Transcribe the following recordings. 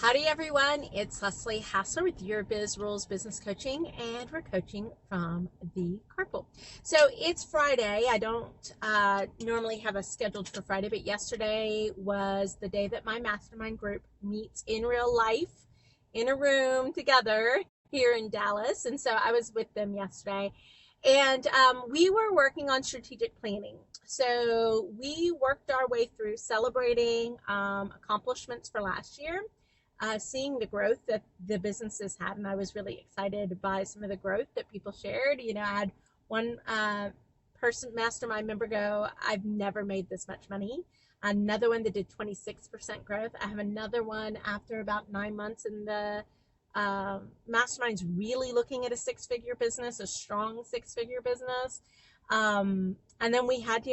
Howdy everyone, it's Leslie Hassler with Your Biz Rules Business Coaching, and we're coaching from the carpool. So it's Friday. I don't normally have a scheduled for Friday, but yesterday was the day that my mastermind group meets in real life in a room together here in Dallas. And so I was with them yesterday, and we were working on strategic planning. So we worked our way through celebrating accomplishments for last year, seeing the growth that the businesses had, and I was really excited by some of the growth that people shared. I had one person, mastermind member, go, "I've never made this much money." Another one that did 26% growth. I have another one after about 9 months in the mastermind's really looking at a six-figure business, a strong six-figure business. And then we had,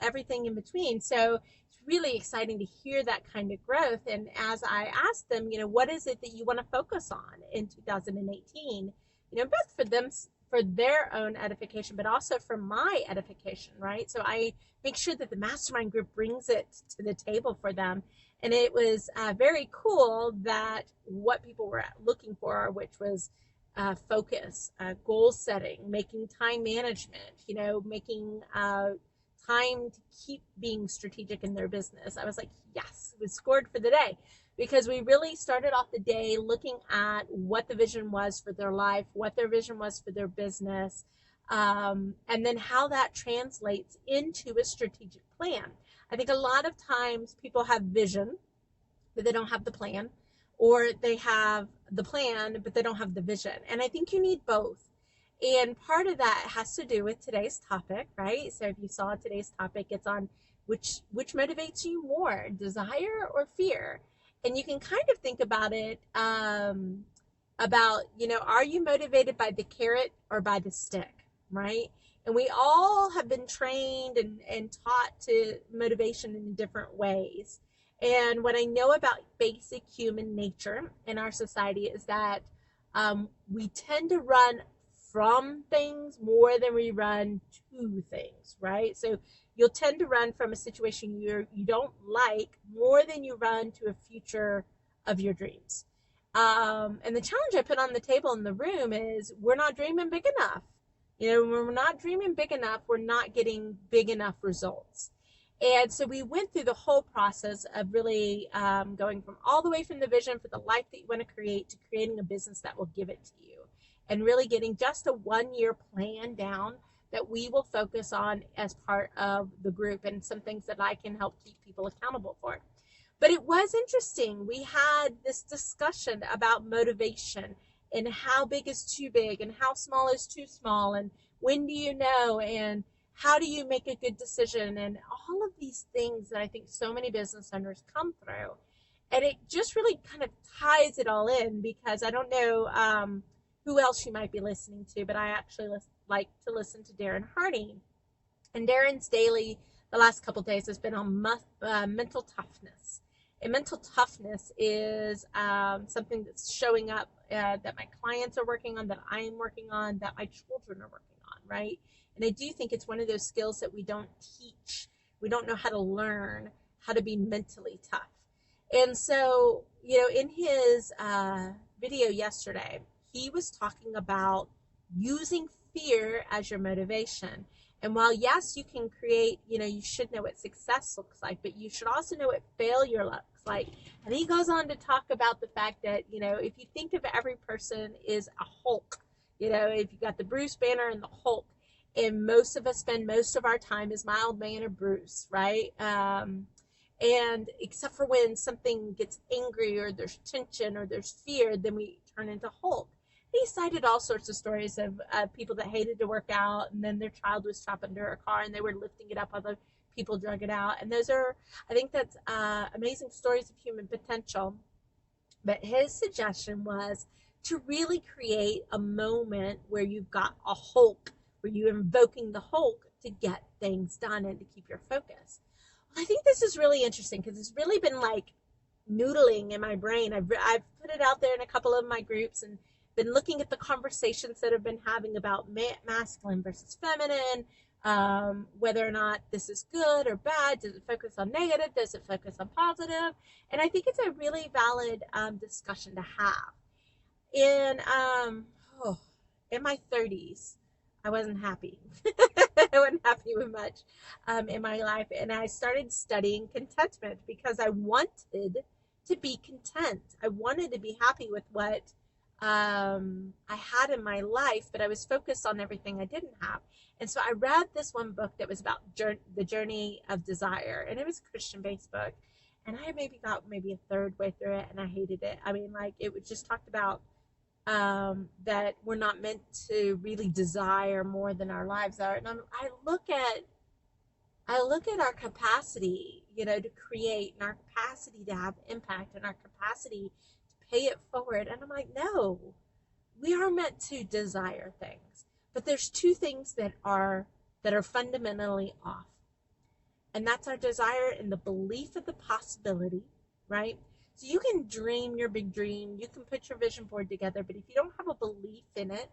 everything in between. So it's really exciting to hear that kind of growth. And as I asked them, what is it that you want to focus on in 2018? Both for them, for their own edification, but also for my edification, right? So I make sure that the mastermind group brings it to the table for them. And it was very cool that what people were looking for, which was focus, goal setting, making time management, making time to keep being strategic in their business. I was like, yes, it was scored for the day, because we really started off the day looking at what the vision was for their life, what their vision was for their business, and then how that translates into a strategic plan. I think a lot of times people have vision, but they don't have the plan, or they have the plan, but they don't have the vision. And I think you need both. And part of that has to do with today's topic, right? So if you saw today's topic, it's on which motivates you more, desire or fear? And you can kind of think about it are you motivated by the carrot or by the stick, right? And we all have been trained and taught to motivation in different ways. And what I know about basic human nature in our society is that we tend to run from things more than we run to things, right? So you'll tend to run from a situation you don't like more than you run to a future of your dreams. And the challenge I put on the table in the room is we're not dreaming big enough. When we're not dreaming big enough, we're not getting big enough results. And so we went through the whole process of really going from all the way from the vision for the life that you want to create to creating a business that will give it to you, and really getting just a 1-year plan down that we will focus on as part of the group, and some things that I can help keep people accountable for. But it was interesting. We had this discussion about motivation and how big is too big and how small is too small, and when do you know, and how do you make a good decision, and all of these things that I think so many business owners come through. And it just really kind of ties it all in, because I don't know who else you might be listening to, but I actually like to listen to Darren Hardy. And Darren's daily, the last couple of days, has been on mental toughness. And mental toughness is something that's showing up that my clients are working on, that I am working on, that my children are working on, right? And I do think it's one of those skills that we don't teach. We don't know how to learn how to be mentally tough. And so, in his video yesterday, he was talking about using fear as your motivation. And while, yes, you can create, you should know what success looks like, but you should also know what failure looks like. And he goes on to talk about the fact that, if you think of every person is a Hulk, if you got the Bruce Banner and the Hulk, and most of us spend most of our time as mild man or Bruce, right? And except for when something gets angry or there's tension or there's fear, then we turn into Hulk. He cited all sorts of stories of people that hated to work out, and then their child was trapped under a car and they were lifting it up, other people drug it out. And those are, I think that's amazing stories of human potential. But his suggestion was to really create a moment where you've got a Hulk, where you're invoking the Hulk to get things done and to keep your focus. Well, I think this is really interesting, because it's really been like noodling in my brain. I've put it out there in a couple of my groups and been looking at the conversations that have been having about masculine versus feminine, whether or not this is good or bad. Does it focus on negative? Does it focus on positive? And I think it's a really valid discussion to have. In oh, in my 30s, I wasn't happy. I wasn't happy with much in my life, and I started studying contentment because I wanted to be content. I wanted to be happy with what I had in my life, but I was focused on everything I didn't have. And so I read this one book that was about the journey of desire, and it was a Christian-based book. And I maybe got a third way through it, and I hated it. I mean, like, it was just talked about that we're not meant to really desire more than our lives are. And I look at our capacity, to create, and our capacity to have impact, and our capacity to pay it forward. And I'm like, no, we are meant to desire things. But there's two things that are fundamentally off. And that's our desire and the belief of the possibility, right? So you can dream your big dream, you can put your vision board together, but if you don't have a belief in it,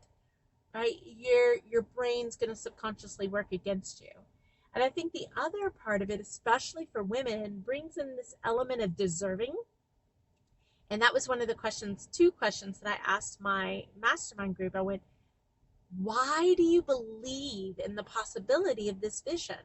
right, your brain's going to subconsciously work against you. And I think the other part of it, especially for women, brings in this element of deserving. And that was one of the two questions that I asked my mastermind group. I went, why do you believe in the possibility of this vision?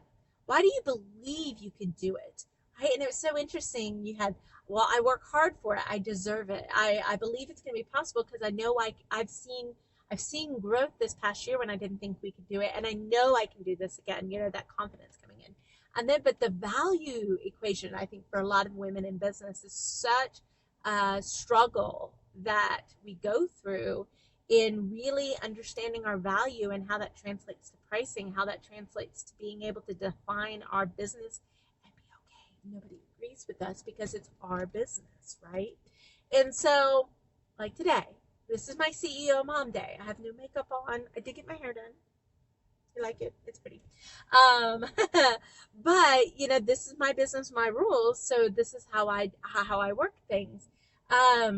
Why do you believe you can do it? Right? And it was so interesting. You had, well, I work hard for it. I deserve it. I believe it's going to be possible because I know I've seen growth this past year when I didn't think we could do it. And I know I can do this again, that confidence coming in. And then, but the value equation, I think for a lot of women in business is such a struggle that we go through in really understanding our value and how that translates to pricing, how that translates to being able to define our business and be okay. Nobody agrees with us because it's our business, right? And so, like today, this is my CEO Mom Day. I have no makeup on. I did get my hair done. You like it? It's pretty. But this is my business, my rules. So this is how I work things. But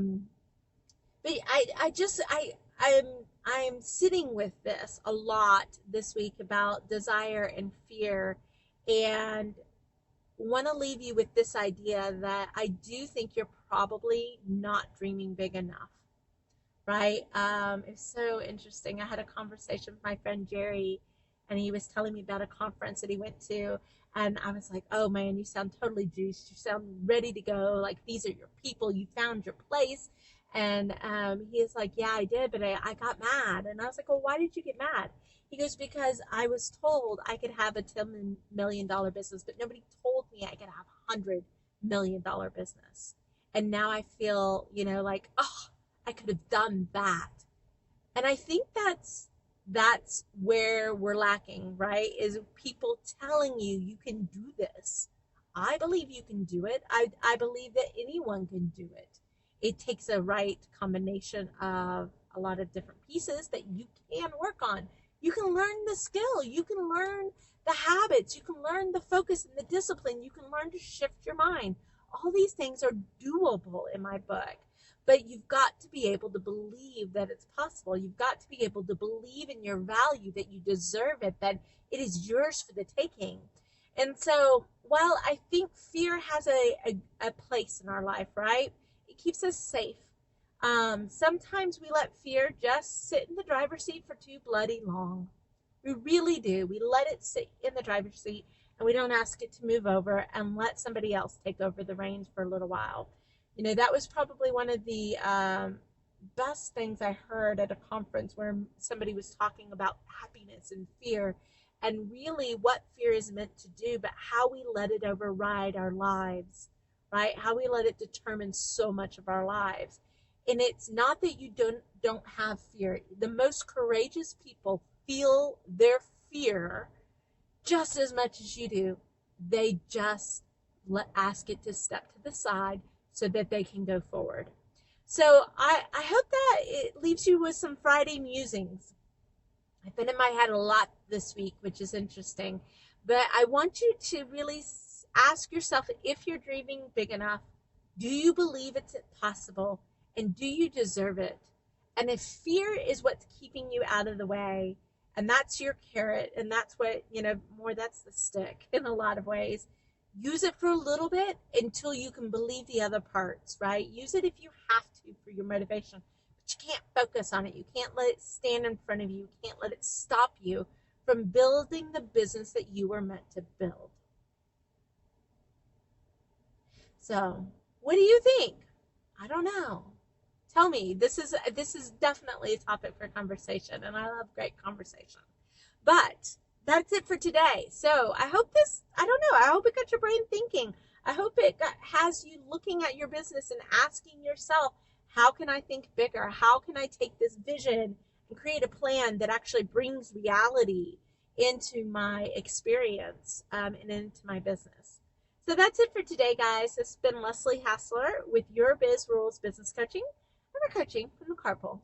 I'm sitting with this a lot this week about desire and fear, and want to leave you with this idea that I do think you're probably not dreaming big enough, right? It's so interesting. I had a conversation with my friend Jerry, and he was telling me about a conference that he went to, and I was like, oh man, you sound totally juiced. You sound ready to go. Like, these are your people. You found your place. And he's like, yeah, I did, but I got mad. And I was like, well, why did you get mad? He goes, because I was told I could have a $10 million business, but nobody told me I could have a $100 million business. And now I feel, like, oh, I could have done that. And I think that's where we're lacking, right? Is people telling you can do this. I believe you can do it. I believe that anyone can do it. It takes a right combination of a lot of different pieces that you can work on. You can learn the skill. You can learn the habits. You can learn the focus and the discipline. You can learn to shift your mind. All these things are doable in my book. But you've got to be able to believe that it's possible. You've got to be able to believe in your value, that you deserve it, that it is yours for the taking. And so while I think fear has a place in our life, right? It keeps us safe. Sometimes we let fear just sit in the driver's seat for too bloody long. We really do. We let it sit in the driver's seat, and we don't ask it to move over and let somebody else take over the reins for a little while. That was probably one of the best things I heard at a conference where somebody was talking about happiness and fear, and really what fear is meant to do, but how we let it override our lives, right? How we let it determine so much of our lives. And it's not that you don't have fear. The most courageous people feel their fear just as much as you do. They just ask it to step to the side so that they can go forward. So I hope that it leaves you with some Friday musings. I've been in my head a lot this week, which is interesting. But I want you to really ask yourself, if you're dreaming big enough, do you believe it's possible? And do you deserve it? And if fear is what's keeping you out of the way, And that's your carrot. And that's what, more that's the stick in a lot of ways. Use it for a little bit until you can believe the other parts, right? Use it if you have to for your motivation, but you can't focus on it. You can't let it stand in front of you. You can't let it stop you from building the business that you were meant to build. So, what do you think? I don't know. Tell me. This is definitely a topic for conversation, and I love great conversation. But that's it for today. So I hope I hope it got your brain thinking. I hope has you looking at your business and asking yourself, how can I think bigger? How can I take this vision and create a plan that actually brings reality into my experience and into my business? So that's it for today, guys. This has been Leslie Hassler with Your Biz Rules Business Coaching. And we're coaching from the carpool.